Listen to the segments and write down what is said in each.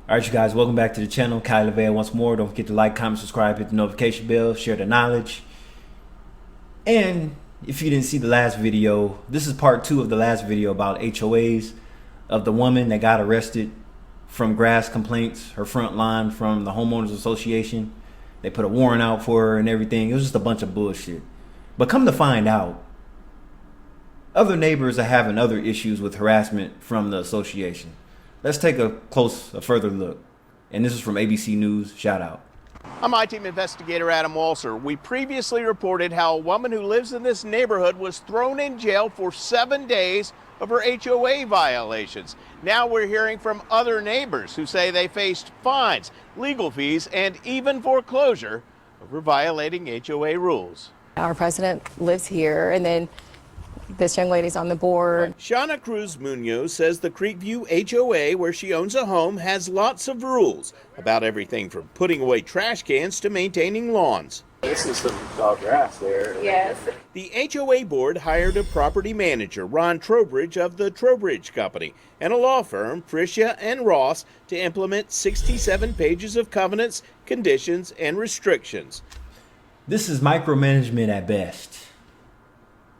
Alright, you guys, welcome back to the channel. Kyle LeVay once more. Don't forget to like, comment, subscribe, hit the notification bell, share the knowledge. And if you didn't see the last video, this is part 2 of the last video about HOAs, of the woman that got arrested from grass complaints, her front line from the homeowners association. They put a warrant out for her and everything. It was just a bunch of bullshit. But come to find out, other neighbors are having other issues with harassment from the association. Let's take a further look. And this is from ABC News. Shout out. I'm I-Team investigator Adam Walser. We previously reported how a woman who lives in this neighborhood was thrown in jail for 7 days over HOA violations. Now we're hearing from other neighbors who say they faced fines, legal fees, and even foreclosure over violating HOA rules. Our president lives here, and then this young lady's on the board. Shauna Cruz Munoz says the Creekview HOA, where she owns a home, has lots of rules about everything from putting away trash cans to maintaining lawns. This is some tall grass there. Yes. The HOA board hired a property manager, Ron Trowbridge of the Trowbridge Company, and a law firm, Priscia and Ross, to implement 67 pages of covenants, conditions, and restrictions. This is micromanagement at best.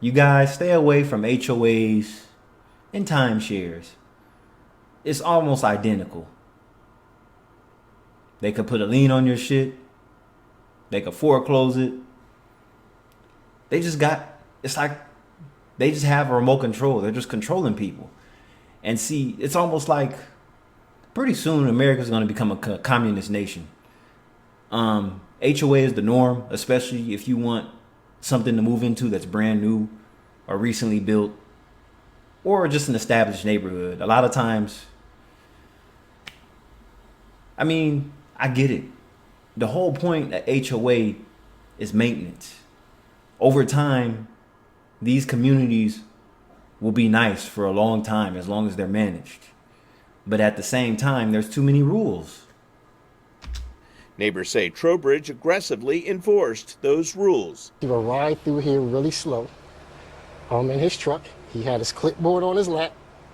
You guys stay away from HOAs and timeshares. It's almost identical. They could put a lien on your shit. They could foreclose it. It's like they just have a remote control. They're just controlling people. And see, it's almost like pretty soon America's going to become a communist nation. HOA is the norm, especially if you want something to move into that's brand new or recently built or just an established neighborhood. A lot of times, I mean, I get it. The whole point of HOA is maintenance. Over time, these communities will be nice for a long time as long as they're managed. But at the same time, there's too many rules. Neighbors say Trowbridge aggressively enforced those rules. He would ride through here really slow in his truck. He had his clipboard on his lap,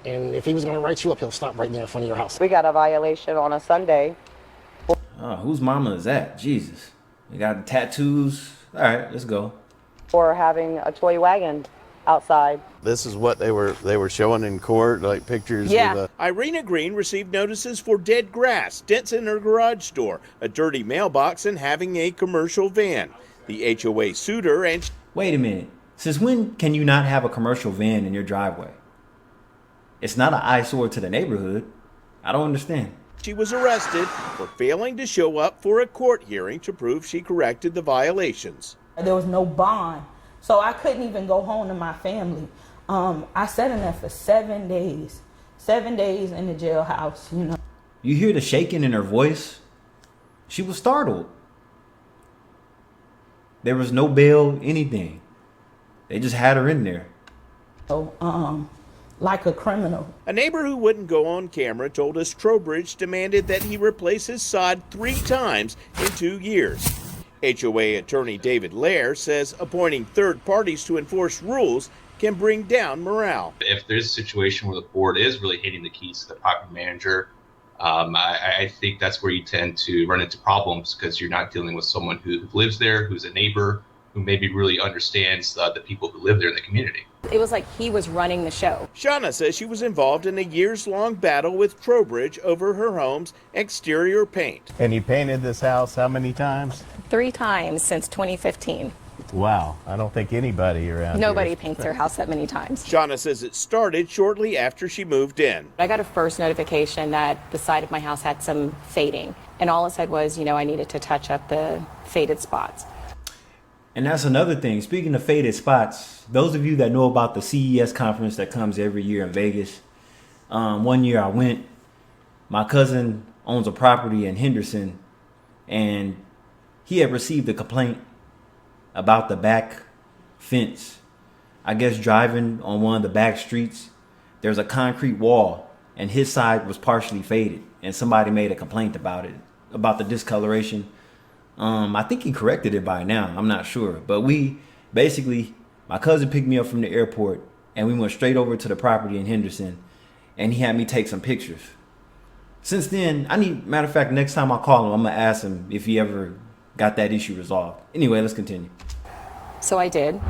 and if he was going to write you up, he'll stop right there in front of your house. We got a violation on a Sunday. Oh, whose mama is that? Jesus. You got tattoos? All right, let's go. For having a toy wagon outside. This is what they were showing in court, like pictures Yeah. of the... Irina Green received notices for dead grass, dents in her garage door, a dirty mailbox, and having a commercial van. The HOA sued her and... Wait a minute. Since when can you not have a commercial van in your driveway? It's not an eyesore to the neighborhood. I don't understand. She was arrested for failing to show up for a court hearing to prove she corrected the violations. There was no bond, so I couldn't even go home to my family. I sat in there for 7 days. 7 days in the jailhouse, you know. You hear the shaking in her voice? She was startled. There was no bail, anything. They just had her in there. So, like a criminal. A neighbor who wouldn't go on camera told us Trowbridge demanded that he replace his sod 3 times in 2 years. HOA attorney David Lair says appointing third parties to enforce rules can bring down morale. If there's a situation where the board is really hitting the keys to the property manager, I think that's where you tend to run into problems because you're not dealing with someone who lives there, who's a neighbor, who maybe really understands the people who live there in the community. It was like he was running the show. Shauna says she was involved in a years-long battle with Trowbridge over her home's exterior paint. And you painted this house how many times? 3 times since 2015. Wow, I don't think anybody around Nobody here. paints their house that many times. Shauna says it started shortly after she moved in. I got a first notification that the side of my house had some fading, and all it said was, you know, I needed to touch up the faded spots. And that's another thing. Speaking of faded spots, those of you that know about the CES conference that comes every year in Vegas, one year I went. My cousin owns a property in Henderson, and he had received a complaint about the back fence. I guess driving on one of the back streets, there's a concrete wall, and his side was partially faded, and somebody made a complaint about it, about the discoloration. I think he corrected it by now. I'm not sure. But my cousin picked me up from the airport and we went straight over to the property in Henderson and he had me take some pictures. Since then, matter of fact, next time I call him, I'm going to ask him if he ever got that issue resolved. Anyway, let's continue. So I did.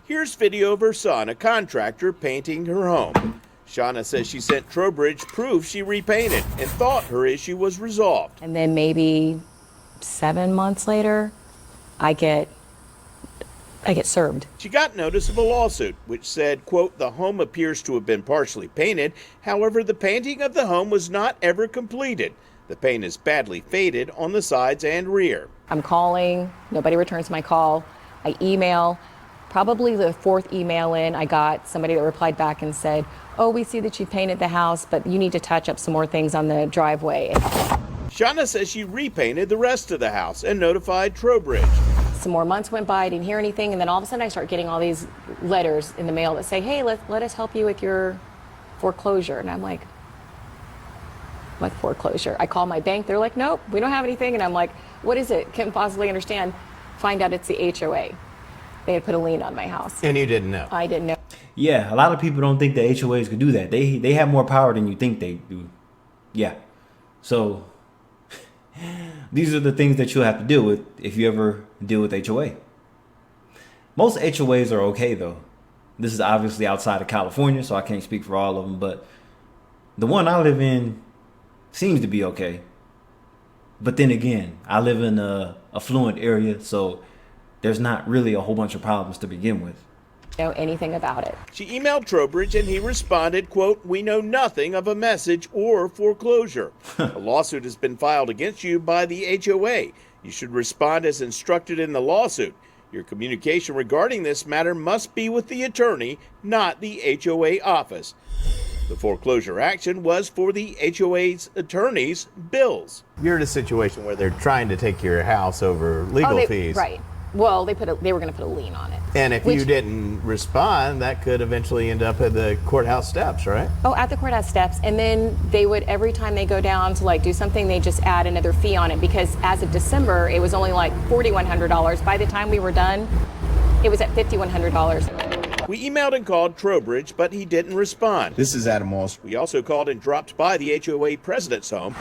Here's video of her son, a contractor, painting her home. Shauna says she sent Trowbridge proof she repainted and thought her issue was resolved. And then maybe 7 months later, I get served. She got notice of a lawsuit which said, quote, the home appears to have been partially painted. However, the painting of the home was not ever completed. The paint is badly faded on the sides and rear. I'm calling, nobody returns my call. I email. Probably the fourth email in, I got somebody that replied back and said, oh, we see that you painted the house, but you need to touch up some more things on the driveway. Shauna says she repainted the rest of the house and notified Trowbridge. Some more months went by, I didn't hear anything, and then all of a sudden I start getting all these letters in the mail that say, hey, let us help you with your foreclosure. And I'm like, what foreclosure? I call my bank, they're like, nope, we don't have anything. And I'm like, what is it? Can't possibly understand. Find out it's the HOA. They had put a lien on my house. And you didn't know? I didn't know. Yeah, a lot of people don't think the HOAs could do that. They have more power than you think they do. Yeah. So these are the things that you'll have to deal with if you ever deal with HOA. Most HOAs are okay, though. This is obviously outside of California, so I can't speak for all of them. But the one I live in seems to be okay. But then again, I live in a affluent area, so there's not really a whole bunch of problems to begin with. Know anything about it. She emailed Trowbridge and he responded, quote, we know nothing of a message or foreclosure. A lawsuit has been filed against you by the HOA. You should respond as instructed in the lawsuit. Your communication regarding this matter must be with the attorney, not the HOA office. The foreclosure action was for the HOA's attorney's bills. You're in a situation where they're trying to take your house over legal fees. Right. Well, they were going to put a lien on it. And if you didn't respond, that could eventually end up at the courthouse steps, right? Oh, at the courthouse steps. And then they would, every time they go down to like do something, they just add another fee on it, because as of December, it was only like $4,100. By the time we were done, it was at $5,100. We emailed and called Trowbridge, but he didn't respond. This is Adam Walsh. We also called and dropped by the HOA president's home,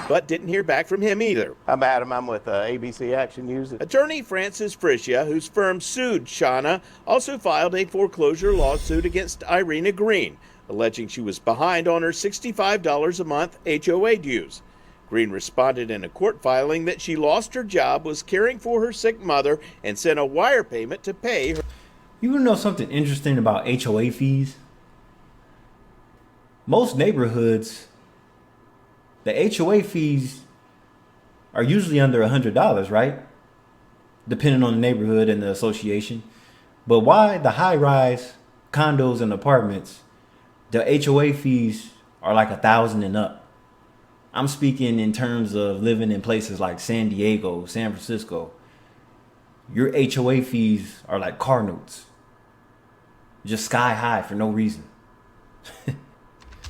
but didn't hear back from him either. I'm Adam. I'm with ABC Action News. Attorney Francis Frischia, whose firm sued Shauna, also filed a foreclosure lawsuit against Irina Green, alleging she was behind on her $65 a month HOA dues. Green responded in a court filing that she lost her job, was caring for her sick mother, and sent a wire payment to pay her. You want to know something interesting about HOA fees? Most neighborhoods, the HOA fees are usually under $100, right? Depending on the neighborhood and the association. But why the high-rise condos and apartments, the HOA fees are like $1,000 and up? I'm speaking in terms of living in places like San Diego, San Francisco. Your HOA fees are like car notes. Just sky high for no reason.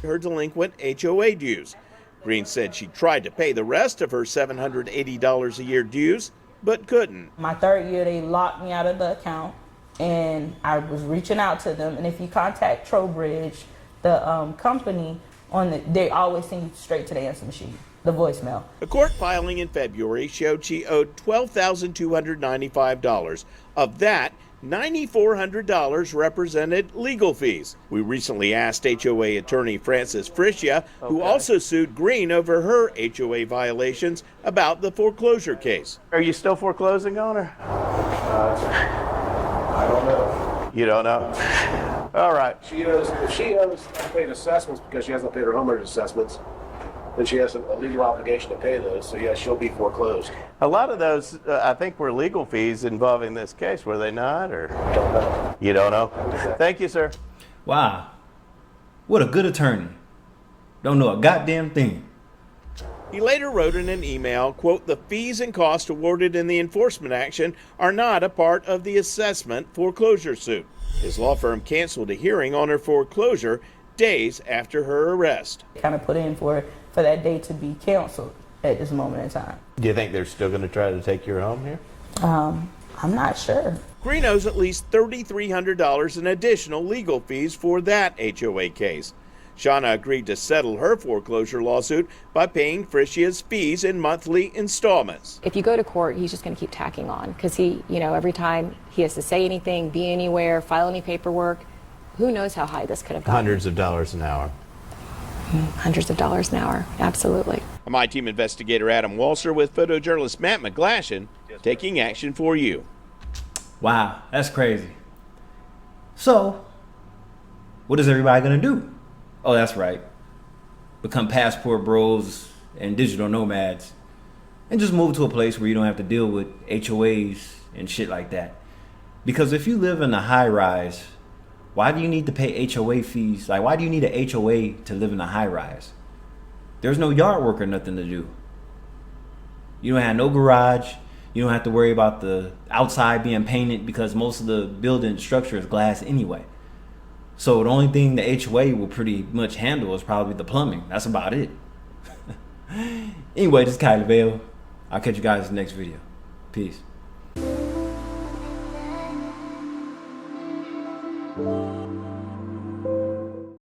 Her delinquent HOA dues. Green said she tried to pay the rest of her $780 a year dues, but couldn't. My third year, they locked me out of the account, and I was reaching out to them. And if you contact Trowbridge, the company, they always send you straight to the answer machine, the voicemail. A court filing in February showed she owed $12,295. Of that, $9,400 represented legal fees. We recently asked HOA attorney Francis Frischia, who also sued Green over her HOA violations, about the foreclosure case. Are you still foreclosing on her? I don't know. You don't know? All right. If she owes unpaid assessments because she hasn't paid her homeowner's assessments, then she has a legal obligation to pay those. So yeah, she'll be foreclosed. A lot of those, I think, were legal fees involving this case, were they not? Or Don't know. you don't know? Thank you, sir. Wow. What a good attorney. Don't know a goddamn thing. He later wrote in an email, quote, the fees and costs awarded in the enforcement action are not a part of the assessment foreclosure suit. His law firm canceled a hearing on her foreclosure days after her arrest. Kind of put in for that day to be canceled at this moment in time. Do you think they're still going to try to take your home here? I'm not sure. Green owes at least $3,300 in additional legal fees for that HOA case. Shauna agreed to settle her foreclosure lawsuit by paying Frisia's fees in monthly installments. If you go to court, he's just going to keep tacking on because he, every time he has to say anything, be anywhere, file any paperwork, who knows how high this could have gone. Hundreds of dollars an hour. Hundreds of dollars an hour, absolutely. My team investigator Adam Walser with photojournalist Matt McGlashan taking action for you. Wow, that's crazy. So, what is everybody gonna do? Oh, that's right. Become passport bros and digital nomads and just move to a place where you don't have to deal with HOAs and shit like that. Because if you live in a high rise, why do you need to pay HOA fees? Like, why do you need a HOA to live in a high rise? There's no yard work or nothing to do. You don't have no garage. You don't have to worry about the outside being painted because most of the building structure is glass anyway. So the only thing the HOA will pretty much handle is probably the plumbing. That's about it. Anyway, this is Kylie Vale. I'll catch you guys in the next video. Peace.